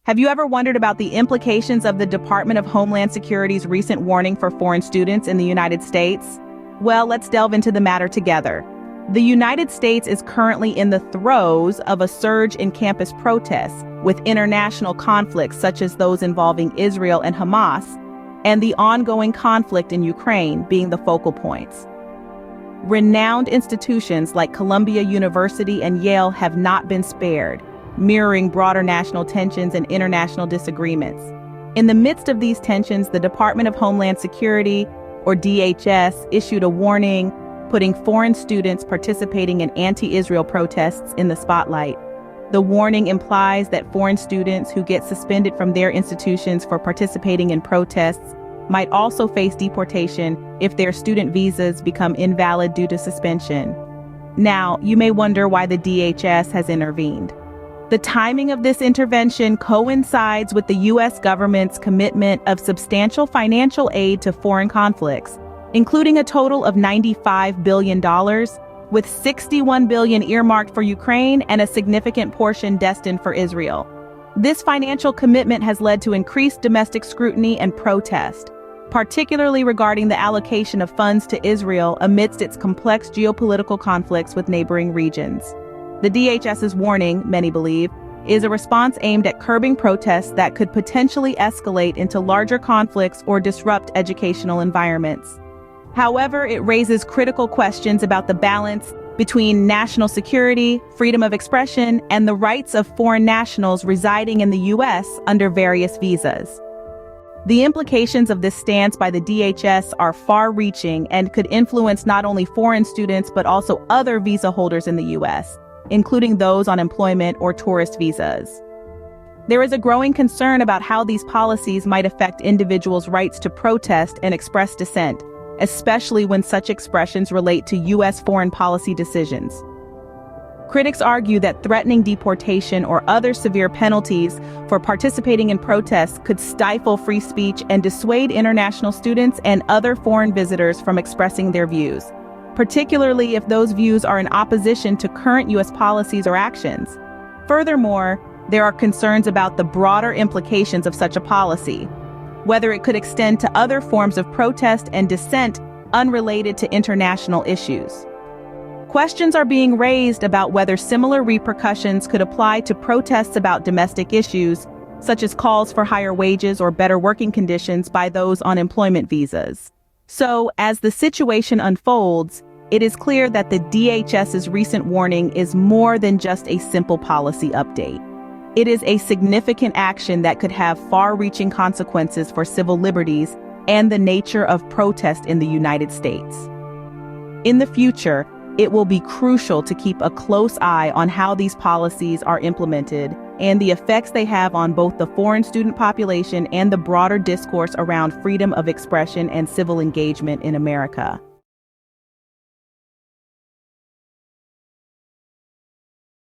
Have you ever wondered about the implications of the Department of Homeland Security's recent warning for foreign students in the United States? Well, let's delve into the matter together. The United States is currently in the throes of a surge in campus protests, with international conflicts such as those involving Israel and Hamas, and the ongoing conflict in Ukraine being the focal points. Renowned institutions like Columbia University and Yale have not been spared, mirroring broader national tensions and international disagreements. In the midst of these tensions, the Department of Homeland Security, or DHS, issued a warning, putting foreign students participating in anti-Israel protests in the spotlight. The warning implies that foreign students who get suspended from their institutions for participating in protests might also face deportation if their student visas become invalid due to suspension. Now, you may wonder why the DHS has intervened. The timing of this intervention coincides with the U.S. government's commitment of substantial financial aid to foreign conflicts, including a total of $95 billion, with $61 billion earmarked for Ukraine and a significant portion destined for Israel. This financial commitment has led to increased domestic scrutiny and protest, particularly regarding the allocation of funds to Israel amidst its complex geopolitical conflicts with neighboring regions. The DHS's warning, many believe, is a response aimed at curbing protests that could potentially escalate into larger conflicts or disrupt educational environments. However, it raises critical questions about the balance between national security, freedom of expression, and the rights of foreign nationals residing in the U.S. under various visas. The implications of this stance by the DHS are far-reaching and could influence not only foreign students but also other visa holders in the U.S., including those on employment or tourist visas. There is a growing concern about how these policies might affect individuals' rights to protest and express dissent, especially when such expressions relate to U.S. foreign policy decisions. Critics argue that threatening deportation or other severe penalties for participating in protests could stifle free speech and dissuade international students and other foreign visitors from expressing their views, particularly if those views are in opposition to current U.S. policies or actions. Furthermore, there are concerns about the broader implications of such a policy, whether it could extend to other forms of protest and dissent unrelated to international issues. Questions are being raised about whether similar repercussions could apply to protests about domestic issues, such as calls for higher wages or better working conditions by those on employment visas. So, as the situation unfolds, it is clear that the DHS's recent warning is more than just a simple policy update. It is a significant action that could have far-reaching consequences for civil liberties and the nature of protest in the United States. In the future, it will be crucial to keep a close eye on how these policies are implemented and the effects they have on both the foreign student population and the broader discourse around freedom of expression and civil engagement in America.